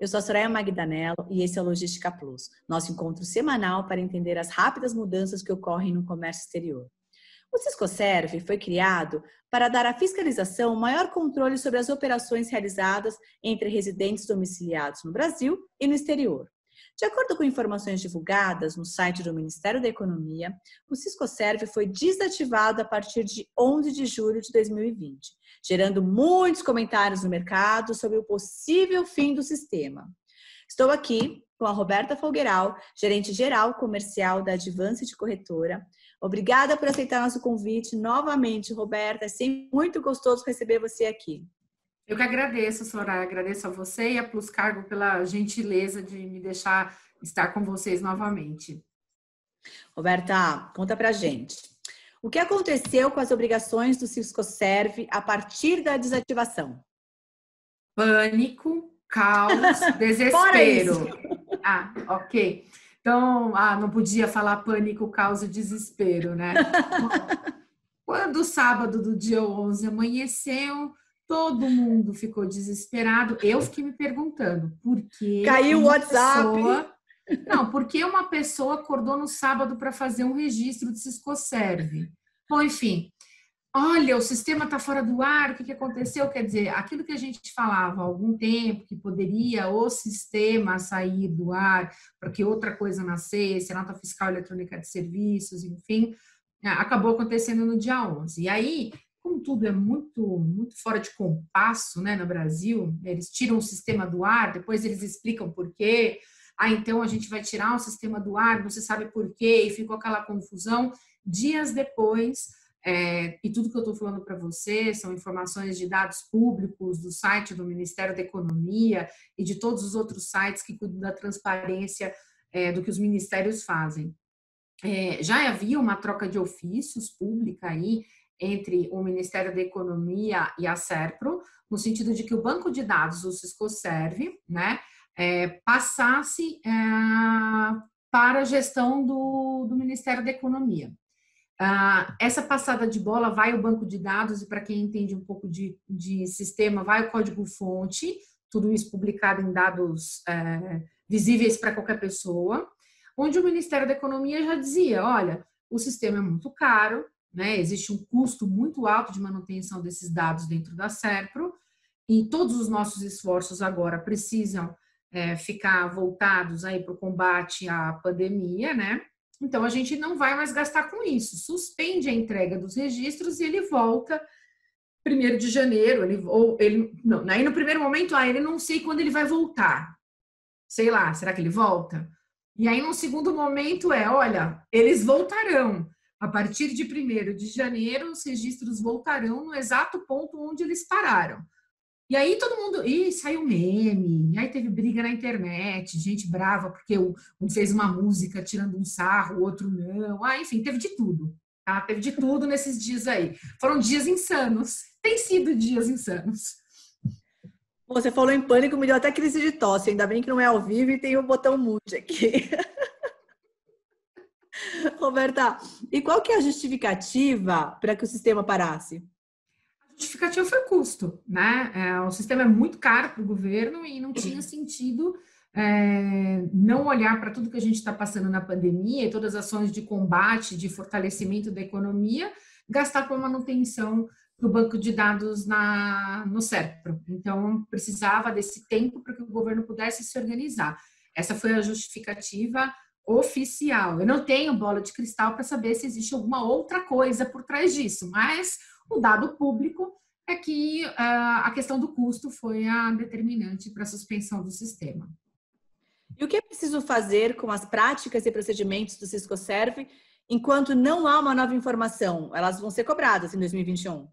Eu sou a Soraya Magdanello e esse é o Logística Plus, nosso encontro semanal para entender as rápidas mudanças que ocorrem no comércio exterior. O Siscoserv foi criado para dar à fiscalização maior controle sobre as operações realizadas entre residentes domiciliados no Brasil e no exterior. De acordo com informações divulgadas no site do Ministério da Economia, o Siscoserv foi desativado a partir de 11 de julho de 2020, gerando muitos comentários no mercado sobre o possível fim do sistema. Estou aqui com a Roberta Folgueral, gerente geral comercial da Advance de Corretora. Obrigada por aceitar nosso convite novamente, Roberta. É sempre muito gostoso receber você aqui. Eu que agradeço, Soraya, agradeço a você e a Plus Cargo pela gentileza de me deixar estar com vocês novamente. Roberta, conta pra gente. O que aconteceu com as obrigações do Siscoserv a partir da desativação? Pânico, caos, desespero. Ok. Então, não podia falar pânico, caos e desespero, né? Quando o sábado do dia 11 amanheceu, todo mundo ficou desesperado. Eu fiquei me perguntando por que caiu o WhatsApp. Por que uma pessoa acordou no sábado para fazer um registro de Siscoserv? Bom, enfim, olha, o sistema está fora do ar, o que aconteceu? Quer dizer, aquilo que a gente falava há algum tempo, que poderia o sistema sair do ar para que outra coisa nascesse, a nota fiscal eletrônica de serviços, enfim, acabou acontecendo no dia 11. E aí, como tudo é muito fora de compasso, né, no Brasil, eles tiram o sistema do ar, depois eles explicam por quê. Então a gente vai tirar o sistema do ar, não se sabe por quê, e ficou aquela confusão. Dias depois, e tudo que eu estou falando para você são informações de dados públicos do site do Ministério da Economia e de todos os outros sites que cuidam da transparência do que os ministérios fazem. Já havia uma troca de ofícios pública aí entre o Ministério da Economia e a Serpro, no sentido de que o banco de dados do Siscoserv, né, passasse para a gestão do Ministério da Economia. Essa passada de bola vai o banco de dados e para quem entende um pouco de sistema, vai o código-fonte, tudo isso publicado em dados visíveis para qualquer pessoa, onde o Ministério da Economia já dizia, olha, o sistema é muito caro, né, existe um custo muito alto de manutenção desses dados dentro da Serpro, e todos os nossos esforços agora precisam ficar voltados aí para o combate à pandemia, né? Então, a gente não vai mais gastar com isso. Suspende a entrega dos registros e ele volta 1º de janeiro. Aí no primeiro momento, ele não sei quando ele vai voltar. Sei lá, será que ele volta? E aí, no segundo momento, olha, eles voltarão. A partir de 1º de janeiro, os registros voltarão no exato ponto onde eles pararam. E aí todo mundo, saiu meme, aí teve briga na internet, gente brava porque um fez uma música tirando um sarro, o outro não, enfim, teve de tudo, tá? Teve de tudo nesses dias aí. Foram dias insanos, tem sido dias insanos. Você falou em pânico, me deu até crise de tosse, ainda bem que não é ao vivo e tem o botão mute aqui. Roberta, e qual que é a justificativa para que o sistema parasse? A justificativa foi custo, né? O sistema é muito caro para o governo e não tinha sentido não olhar para tudo que a gente está passando na pandemia e todas as ações de combate, de fortalecimento da economia, gastar com a manutenção do banco de dados no Serpro. Então, precisava desse tempo para que o governo pudesse se organizar. Essa foi a justificativa oficial. Eu não tenho bola de cristal para saber se existe alguma outra coisa por trás disso, mas o dado público é que a questão do custo foi a determinante para a suspensão do sistema. E o que é preciso fazer com as práticas e procedimentos do Siscoserv enquanto não há uma nova informação? Elas vão ser cobradas em 2021.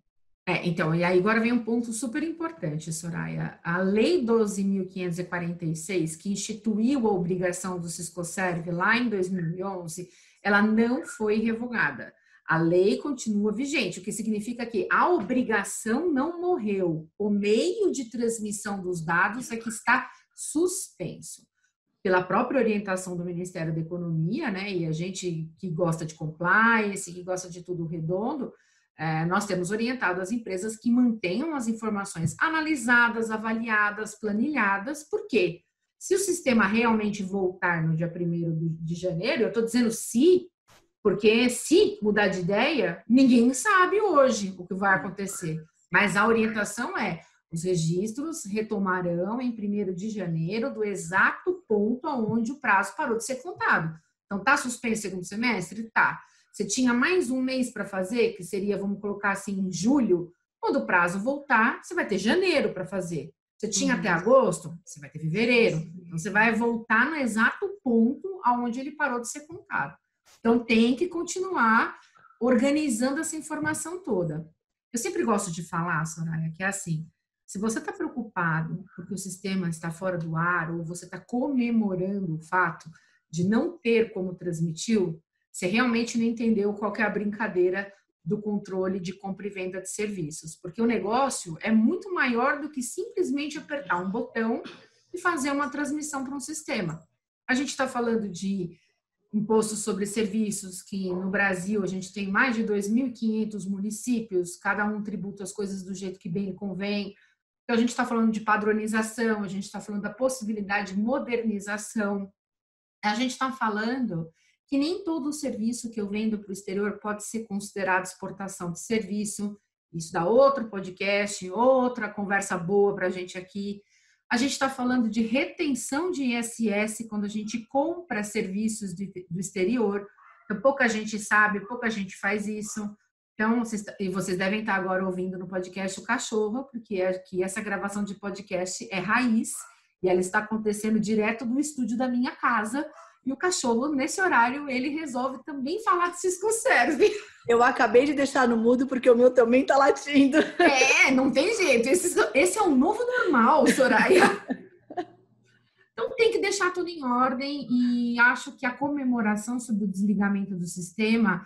Então, e aí agora vem um ponto super importante, Soraya. A Lei 12.546, que instituiu a obrigação do Siscoserv lá em 2011, ela não foi revogada. A lei continua vigente, o que significa que a obrigação não morreu. O meio de transmissão dos dados é que está suspenso. Pela própria orientação do Ministério da Economia, né, e a gente que gosta de compliance, que gosta de tudo redondo, nós temos orientado as empresas que mantenham as informações analisadas, avaliadas, planilhadas. Por quê? Se o sistema realmente voltar no dia 1º de janeiro, eu estou dizendo se, porque se mudar de ideia, ninguém sabe hoje o que vai acontecer. Mas a orientação é, os registros retomarão em 1º de janeiro, do exato ponto onde o prazo parou de ser contado. Então, está suspenso o 2º semestre? Tá. Você tinha mais um mês para fazer, que seria, vamos colocar assim, em julho. Quando o prazo voltar, você vai ter janeiro para fazer. Você tinha até agosto, você vai ter fevereiro. Então, você vai voltar no exato ponto onde ele parou de ser contado. Então, tem que continuar organizando essa informação toda. Eu sempre gosto de falar, Soraya, que é assim, se você está preocupado porque o sistema está fora do ar ou você está comemorando o fato de não ter como transmitiu, você realmente não entendeu qual que é a brincadeira do controle de compra e venda de serviços. Porque o negócio é muito maior do que simplesmente apertar um botão e fazer uma transmissão para um sistema. A gente está falando de imposto sobre serviços, que no Brasil a gente tem mais de 2.500 municípios, cada um tributa as coisas do jeito que bem lhe convém. Então, a gente está falando de padronização, a gente está falando da possibilidade de modernização. A gente está falando que nem todo o serviço que eu vendo para o exterior pode ser considerado exportação de serviço. Isso dá outro podcast, outra conversa boa para a gente aqui. A gente está falando de retenção de ISS quando a gente compra serviços do exterior. Então, pouca gente sabe, pouca gente faz isso. Então, vocês devem estar agora ouvindo no podcast o cachorro, porque aqui essa gravação de podcast é raiz e ela está acontecendo direto do estúdio da minha casa. E o cachorro, nesse horário, ele resolve também falar de Ciscoserve. Eu acabei de deixar no mudo porque o meu também tá latindo. Não tem jeito. Esse é o novo normal, Soraya. Então tem que deixar tudo em ordem e acho que a comemoração sobre o desligamento do sistema,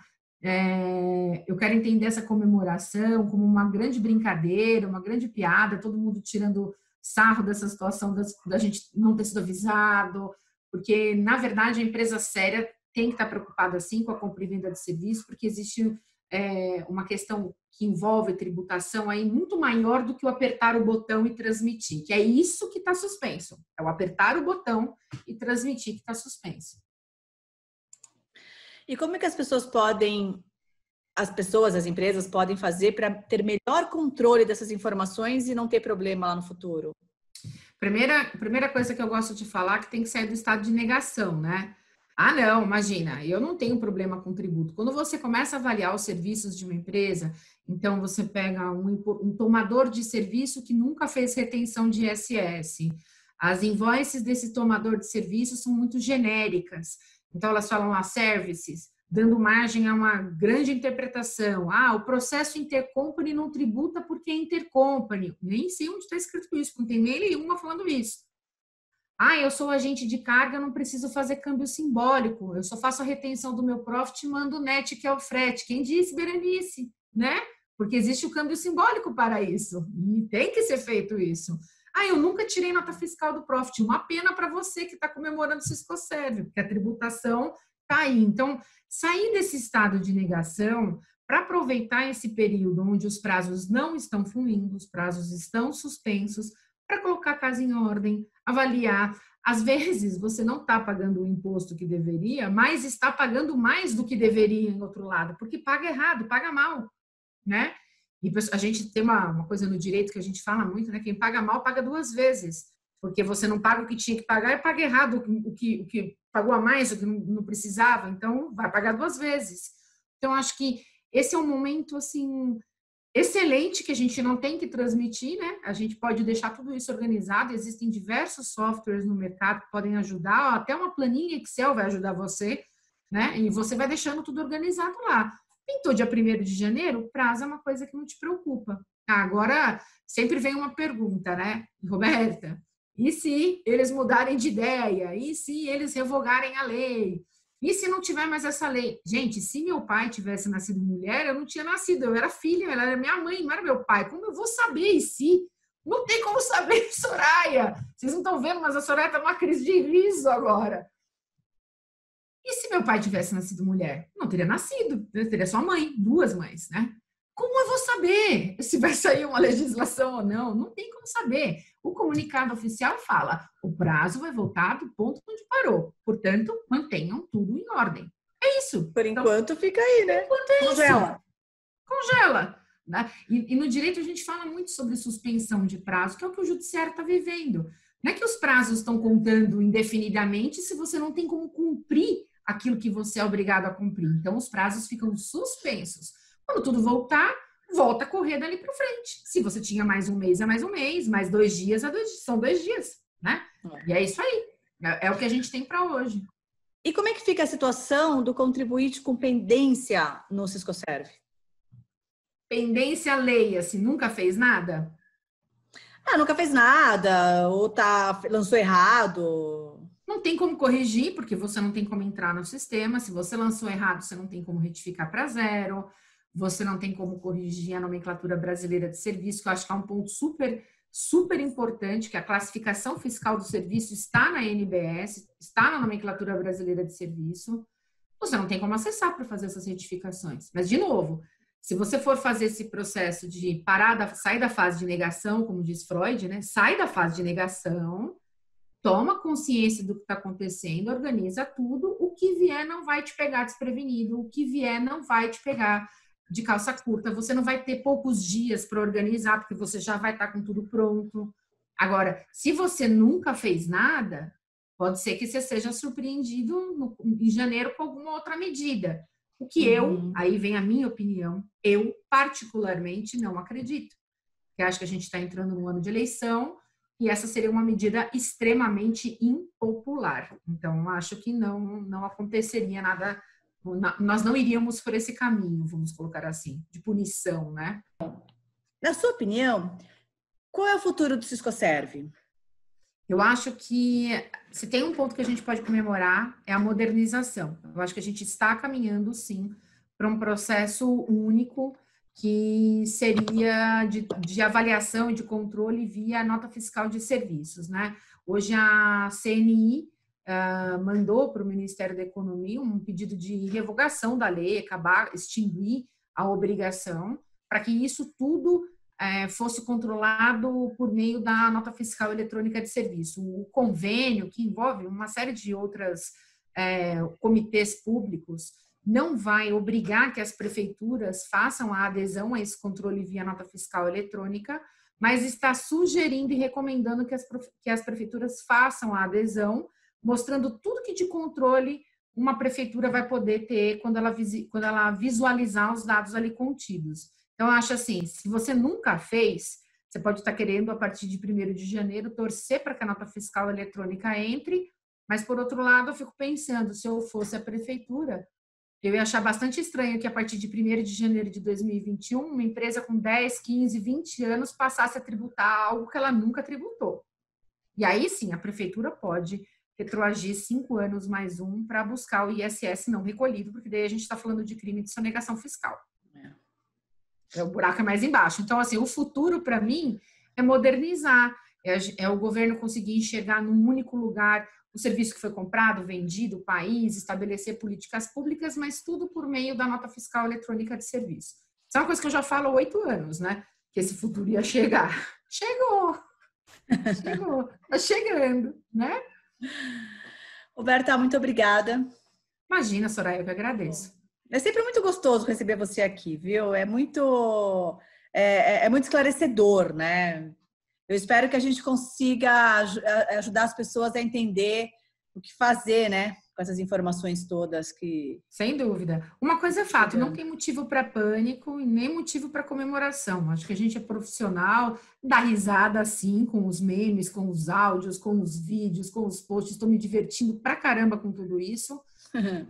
eu quero entender essa comemoração como uma grande brincadeira, uma grande piada, todo mundo tirando sarro dessa situação da gente não ter sido avisado, porque, na verdade, a empresa séria tem que estar preocupada, sim, com a compra e venda de serviço, porque existe uma questão que envolve tributação aí muito maior do que o apertar o botão e transmitir, que é isso que está suspenso. É o apertar o botão e transmitir que está suspenso. E como é que as empresas podem fazer para ter melhor controle dessas informações e não ter problema lá no futuro? Primeira coisa que eu gosto de falar é que tem que sair do estado de negação, né? Não, imagina, eu não tenho problema com tributo. Quando você começa a avaliar os serviços de uma empresa, então você pega um tomador de serviço que nunca fez retenção de ISS. As invoices desse tomador de serviço são muito genéricas. Então elas falam services, dando margem a uma grande interpretação. O processo intercompany não tributa porque é intercompany. Nem sei onde está escrito isso, não tem nenhuma falando isso. Eu sou agente de carga, não preciso fazer câmbio simbólico. Eu só faço a retenção do meu profit e mando o net, que é o frete. Quem disse, Berenice? Né? Porque existe o câmbio simbólico para isso. E tem que ser feito isso. Eu nunca tirei nota fiscal do profit. Uma pena para você que está comemorando o Ciscoserve, porque a tributação está aí. Então, sair desse estado de negação para aproveitar esse período onde os prazos não estão fluindo, os prazos estão suspensos, para colocar a casa em ordem, avaliar. Às vezes, você não está pagando o imposto que deveria, mas está pagando mais do que deveria em outro lado, porque paga errado, paga mal, né? E a gente tem uma coisa no direito que a gente fala muito, né? Quem paga mal, paga 2 vezes, porque você não paga o que tinha que pagar e paga errado o que pagou a mais, o que não precisava, então vai pagar 2 vezes. Então, acho que esse é um momento, assim, excelente que a gente não tem que transmitir, né? A gente pode deixar tudo isso organizado. Existem diversos softwares no mercado que podem ajudar, até uma planilha Excel vai ajudar você, né? E você vai deixando tudo organizado lá. Pintou dia 1º de janeiro, prazo é uma coisa que não te preocupa. Agora, sempre vem uma pergunta, né? Roberta, e se eles mudarem de ideia? E se eles revogarem a lei? E se não tiver mais essa lei? Gente, se meu pai tivesse nascido mulher, eu não tinha nascido. Eu era filha, ela era minha mãe, não era meu pai. Como eu vou saber? E se? Não tem como saber, Soraya. Vocês não estão vendo, mas a Soraya está numa crise de riso agora. E se meu pai tivesse nascido mulher? Não teria nascido. Eu teria só mãe, 2 mães, né? Como eu vou saber se vai sair uma legislação ou não? Não tem como saber. O comunicado oficial fala, o prazo vai voltar do ponto onde parou. Portanto, mantenham tudo em ordem. É isso. Por enquanto então, fica aí, né? Por enquanto é Congela. Isso. Congela. Né? E no direito a gente fala muito sobre suspensão de prazo, que é o que o judiciário está vivendo. Não é que os prazos estão contando indefinidamente se você não tem como cumprir aquilo que você é obrigado a cumprir. Então, os prazos ficam suspensos. Quando tudo voltar, volta a correr dali para frente. Se você tinha mais um mês, é mais um mês, mais 2 dias, são 2 dias, né? E é isso aí. É o que a gente tem para hoje. E como é que fica a situação do contribuinte com pendência no Siscoserve? Pendência leia-se, nunca fez nada? Nunca fez nada, ou lançou errado. Não tem como corrigir, porque você não tem como entrar no sistema. Se você lançou errado, você não tem como retificar para zero. Você não tem como corrigir a nomenclatura brasileira de serviço, que eu acho que é um ponto super importante, que a classificação fiscal do serviço está na NBS, está na nomenclatura brasileira de serviço. Você não tem como acessar para fazer essas retificações. Mas, de novo, se você for fazer esse processo de sair da fase de negação, como diz Freud, né? Sai da fase de negação, toma consciência do que está acontecendo, organiza tudo, o que vier não vai te pegar desprevenido, o que vier não vai te pegar de calça curta, você não vai ter poucos dias para organizar, porque você já vai estar com tudo pronto. Agora, se você nunca fez nada, pode ser que você seja surpreendido em janeiro com alguma outra medida. O que aí vem a minha opinião, eu particularmente não acredito. Eu acho que a gente está entrando no ano de eleição e essa seria uma medida extremamente impopular. Então, acho que não aconteceria nada, nós não iríamos por esse caminho, vamos colocar assim, de punição, né? Na sua opinião, qual é o futuro do Siscoserve? Eu acho que se tem um ponto que a gente pode comemorar é a modernização. Eu acho que a gente está caminhando, sim, para um processo único que seria de avaliação e de controle via nota fiscal de serviços, né? Hoje a CNI mandou para o Ministério da Economia um pedido de revogação da lei, extinguir a obrigação, para que isso tudo fosse controlado por meio da nota fiscal eletrônica de serviço. O convênio, que envolve uma série de outras comitês públicos, não vai obrigar que as prefeituras façam a adesão a esse controle via nota fiscal eletrônica, mas está sugerindo e recomendando que as prefeituras façam a adesão, mostrando tudo que de controle uma prefeitura vai poder ter quando ela visualizar os dados ali contidos. Então, eu acho assim, se você nunca fez, você pode estar querendo, a partir de 1º de janeiro, torcer para que a nota fiscal eletrônica entre, mas, por outro lado, eu fico pensando, se eu fosse a prefeitura, eu ia achar bastante estranho que, a partir de 1º de janeiro de 2021, uma empresa com 10, 15, 20 anos passasse a tributar algo que ela nunca tributou. E aí, sim, a prefeitura pode retroagir 5 anos mais um para buscar o ISS não recolhido, porque daí a gente está falando de crime de sonegação fiscal. O buraco é mais embaixo. Então, assim, o futuro, para mim, é modernizar. É o governo conseguir enxergar num único lugar o serviço que foi comprado, vendido, o país, estabelecer políticas públicas, mas tudo por meio da nota fiscal eletrônica de serviço. Isso é uma coisa que eu já falo há 8 anos, né? Que esse futuro ia chegar. Chegou! Chegou! Está chegando, né? Roberta, muito obrigada. Imagina, Soraya, eu que agradeço. É sempre muito gostoso receber você aqui, viu? É muito esclarecedor, né? Eu espero que a gente consiga ajudar as pessoas a entender o que fazer, né? Com essas informações todas que... Sem dúvida. Uma coisa é fato, não tem motivo para pânico e nem motivo para comemoração. Acho que a gente é profissional, dá risada assim, com os memes, com os áudios, com os vídeos, com os posts. Estou me divertindo pra caramba com tudo isso.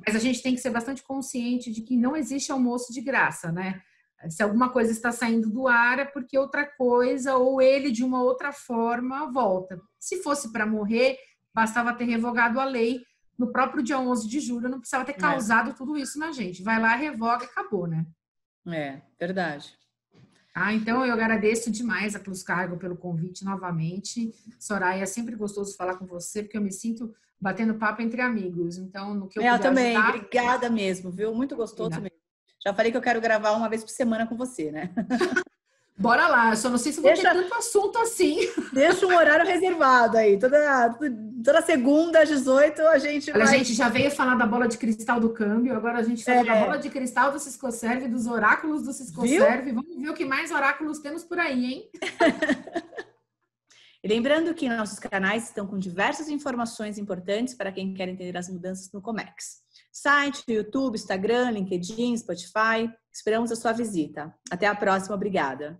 Mas a gente tem que ser bastante consciente de que não existe almoço de graça, né? Se alguma coisa está saindo do ar é porque outra coisa ou ele de uma outra forma volta. Se fosse para morrer, bastava ter revogado a lei no próprio dia 11 de julho, não precisava ter causado tudo isso na gente. Vai lá, revoga e acabou, né? É, verdade. Então, eu agradeço demais a Plus Cargo pelo convite novamente. Soraya, é sempre gostoso falar com você, porque eu me sinto batendo papo entre amigos. Então, no que eu puder também. ajudar... Obrigada mesmo, viu? Muito gostoso mesmo. Já falei que eu quero gravar uma vez por semana com você, né? Bora lá, eu só não sei se vou ter tanto assunto assim. Deixa um horário reservado aí. Toda segunda às 18 a gente Olha, vai... a gente já veio falar da bola de cristal do câmbio, agora a gente fala da bola de cristal do Ciscoserve, dos oráculos do Ciscoserve. Vamos ver o que mais oráculos temos por aí, hein? E lembrando que nossos canais estão com diversas informações importantes para quem quer entender as mudanças no Comex. Site, YouTube, Instagram, LinkedIn, Spotify. Esperamos a sua visita. Até a próxima. Obrigada.